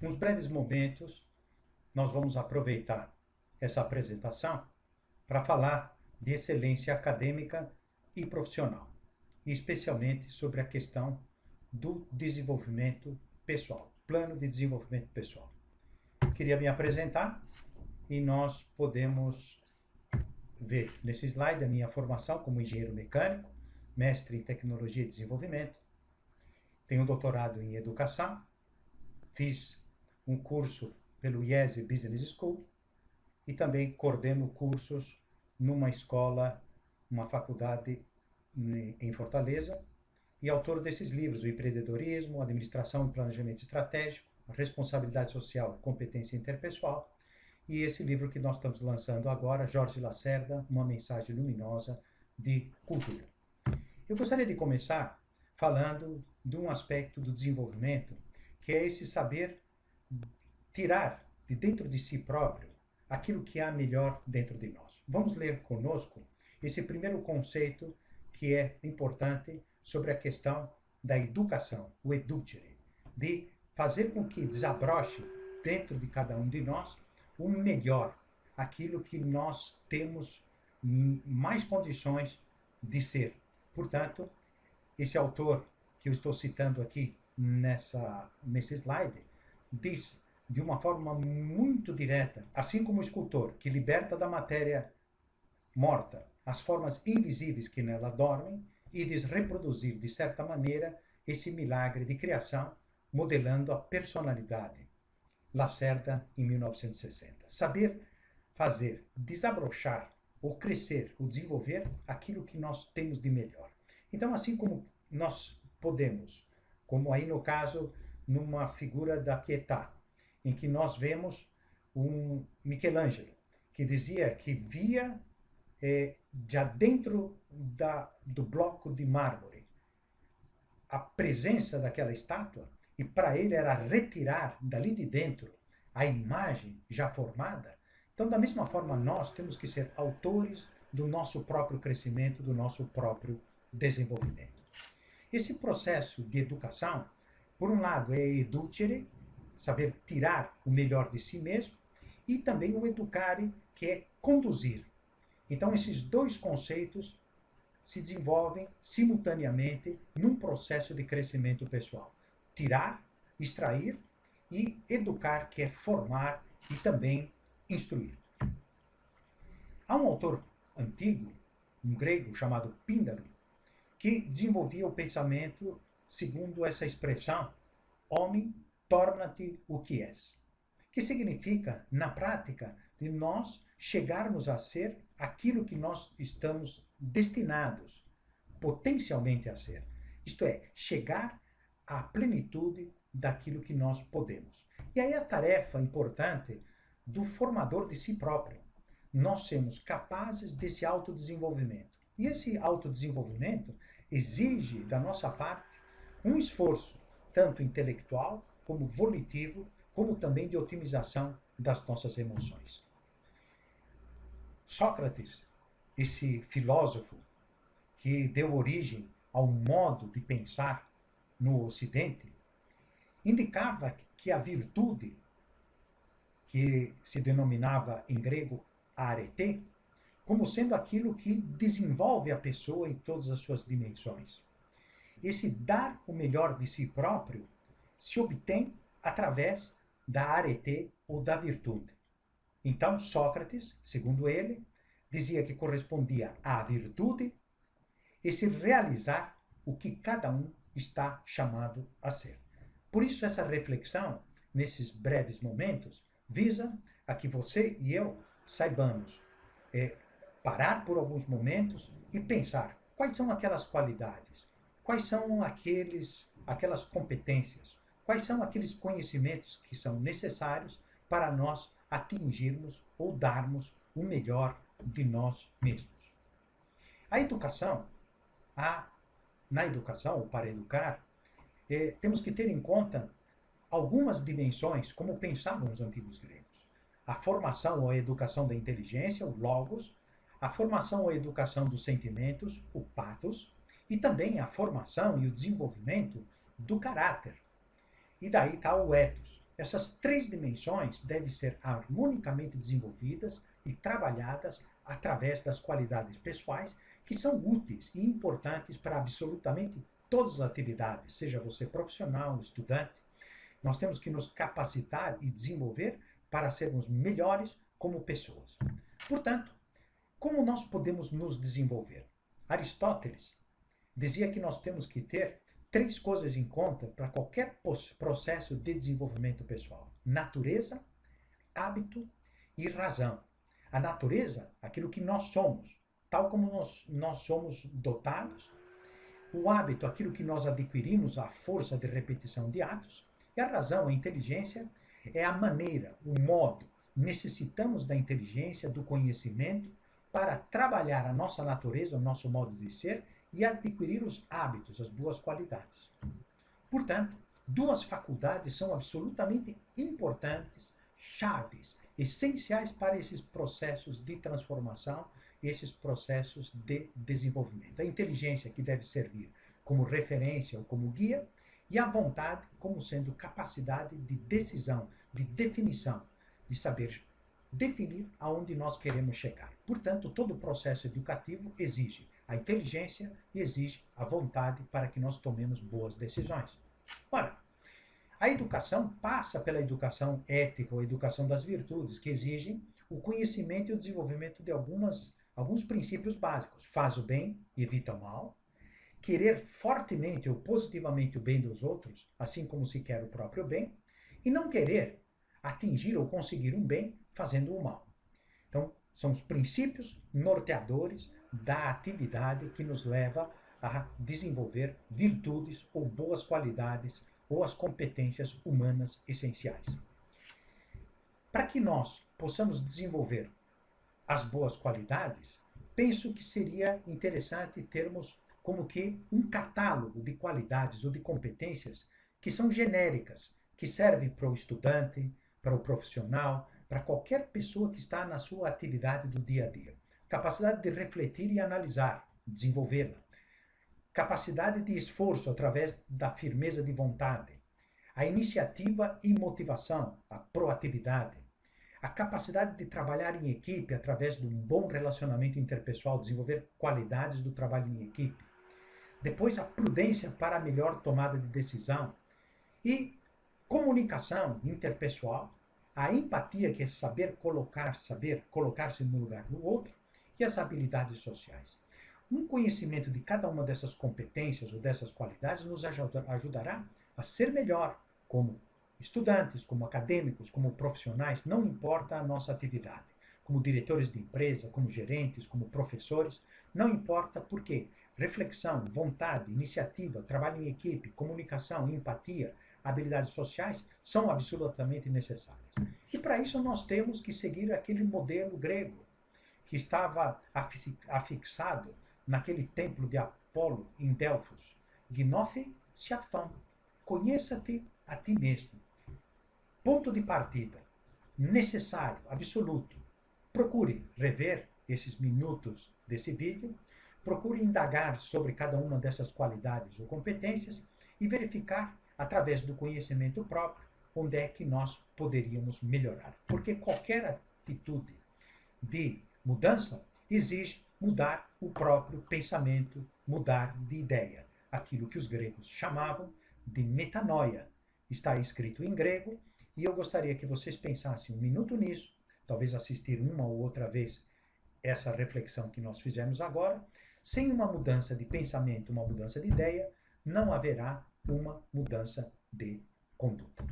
uns breves momentos, nós vamos aproveitar essa apresentação para falar de excelência acadêmica e profissional, e especialmente sobre a questão do desenvolvimento pessoal, plano de desenvolvimento pessoal. Queria me apresentar e nós podemos ver nesse slide a minha formação como engenheiro mecânico, mestre em tecnologia e desenvolvimento. Tenho doutorado em educação, fiz um curso pelo IESE Business School e também coordeno cursos numa escola, uma faculdade em Fortaleza, e autor desses livros: o empreendedorismo, administração e planejamento estratégico, responsabilidade social e competência interpessoal, e esse livro que nós estamos lançando agora, Jorge Lacerda, uma mensagem luminosa de cultura. Eu gostaria de começar falando de um aspecto do desenvolvimento, que é esse saber tirar de dentro de si próprio aquilo que há melhor dentro de nós. Vamos ler conosco esse primeiro conceito que é importante sobre a questão da educação, o educere, de fazer com que desabroche dentro de cada um de nós o melhor, aquilo que nós temos mais condições de ser. Portanto, esse autor que eu estou citando aqui nesse slide diz de uma forma muito direta: assim como o escultor que liberta da matéria morta as formas invisíveis que nela dormem e diz reproduzir de certa maneira esse milagre de criação, modelando a personalidade. Lacerda, em 1960. Saber fazer, desabrochar, ou crescer, ou desenvolver aquilo que nós temos de melhor. Então, assim como nós podemos, como aí no caso, numa figura da Pietà, em que nós vemos um Michelangelo, que dizia que via já dentro do bloco de mármore a presença daquela estátua, e para ele era retirar dali de dentro a imagem já formada. Então, da mesma forma, nós temos que ser autores do nosso próprio crescimento, do nosso próprio desenvolvimento. Esse processo de educação, por um lado, é educere, saber tirar o melhor de si mesmo, e também o educare, que é conduzir. Então, esses dois conceitos se desenvolvem simultaneamente num processo de crescimento pessoal. Tirar, extrair, e educar, que é formar e também instruir. Há um autor antigo, um grego chamado Píndaro, que desenvolvia o pensamento segundo essa expressão: homem, torna-te o que és. Que significa, na prática, de nós chegarmos a ser aquilo que nós estamos destinados potencialmente a ser. Isto é, chegar à plenitude daquilo que nós podemos. E aí a tarefa importante do formador de si próprio. Nós sermos capazes desse autodesenvolvimento. E esse autodesenvolvimento exige da nossa parte um esforço, tanto intelectual como volitivo, como também de otimização das nossas emoções. Sócrates, esse filósofo que deu origem ao modo de pensar no Ocidente, indicava que a virtude, que se denominava em grego arete, como sendo aquilo que desenvolve a pessoa em todas as suas dimensões. Esse dar o melhor de si próprio se obtém através da arete ou da virtude. Então, Sócrates, segundo ele, dizia que correspondia à virtude esse realizar o que cada um está chamado a ser. Por isso, essa reflexão, nesses breves momentos, visa a que você e eu saibamos parar por alguns momentos e pensar quais são aquelas qualidades, quais são aquelas competências, quais são aqueles conhecimentos que são necessários para nós atingirmos ou darmos o melhor de nós mesmos. A educação, na educação, ou para educar, temos que ter em conta algumas dimensões, como pensavam os antigos gregos. A formação ou a educação da inteligência, o logos, a formação ou a educação dos sentimentos, o pathos, e também a formação e o desenvolvimento do caráter. E daí está o ethos, essas três dimensões devem ser harmonicamente desenvolvidas e trabalhadas através das qualidades pessoais que são úteis e importantes para absolutamente todas as atividades, seja você profissional, estudante. Nós temos que nos capacitar e desenvolver para sermos melhores como pessoas. Portanto, como nós podemos nos desenvolver? Aristóteles dizia que nós temos que ter três coisas em conta para qualquer processo de desenvolvimento pessoal: natureza, hábito e razão. A natureza, aquilo que nós somos, tal como nós somos dotados. O hábito, aquilo que nós adquirimos à força de repetição de atos. E a razão, a inteligência, é a maneira, o modo. Necessitamos da inteligência, do conhecimento, para trabalhar a nossa natureza, o nosso modo de ser e adquirir os hábitos, as boas qualidades. Portanto, duas faculdades são absolutamente importantes, chaves, essenciais para esses processos de transformação, esses processos de desenvolvimento. A inteligência, que deve servir como referência ou como guia, e a vontade como sendo capacidade de decisão, de definição, de saber definir aonde nós queremos chegar. Portanto, todo o processo educativo exige a inteligência e exige a vontade para que nós tomemos boas decisões. Ora, a educação passa pela educação ética ou educação das virtudes, que exigem o conhecimento e o desenvolvimento de alguns princípios básicos. Faz o bem, evita o mal. Querer fortemente ou positivamente o bem dos outros, assim como se quer o próprio bem. E não querer atingir ou conseguir um bem fazendo o mal. Então, são os princípios norteadores da atividade que nos leva a desenvolver virtudes ou boas qualidades ou as competências humanas essenciais. Para que nós possamos desenvolver as boas qualidades, penso que seria interessante termos como que um catálogo de qualidades ou de competências que são genéricas, que servem para o estudante, para o profissional, para qualquer pessoa que está na sua atividade do dia a dia. Capacidade de refletir e analisar, desenvolvê-la. Capacidade de esforço através da firmeza de vontade. A iniciativa e motivação, a proatividade. A capacidade de trabalhar em equipe através de um bom relacionamento interpessoal, desenvolver qualidades do trabalho em equipe. Depois, a prudência para a melhor tomada de decisão. E comunicação interpessoal, a empatia, que é saber colocar-se no lugar do outro, e as habilidades sociais. Um conhecimento de cada uma dessas competências ou dessas qualidades nos ajudará a ser melhor como estudantes, como acadêmicos, como profissionais, não importa a nossa atividade, como diretores de empresa, como gerentes, como professores, não importa por quê. Reflexão, vontade, iniciativa, trabalho em equipe, comunicação, empatia, habilidades sociais são absolutamente necessárias. E para isso nós temos que seguir aquele modelo grego que estava afixado naquele templo de Apolo em Delfos. Gnóthi Siathon, conheça-te a ti mesmo. Ponto de partida, necessário, absoluto. Procure rever esses minutos desse vídeo, procure indagar sobre cada uma dessas qualidades ou competências e verificar, através do conhecimento próprio, onde é que nós poderíamos melhorar. Porque qualquer atitude de mudança exige mudar o próprio pensamento, mudar de ideia. Aquilo que os gregos chamavam de metanoia. Está escrito em grego e eu gostaria que vocês pensassem um minuto nisso, talvez assistir uma ou outra vez essa reflexão que nós fizemos agora. Sem uma mudança de pensamento, uma mudança de ideia, não haverá uma mudança de conduta.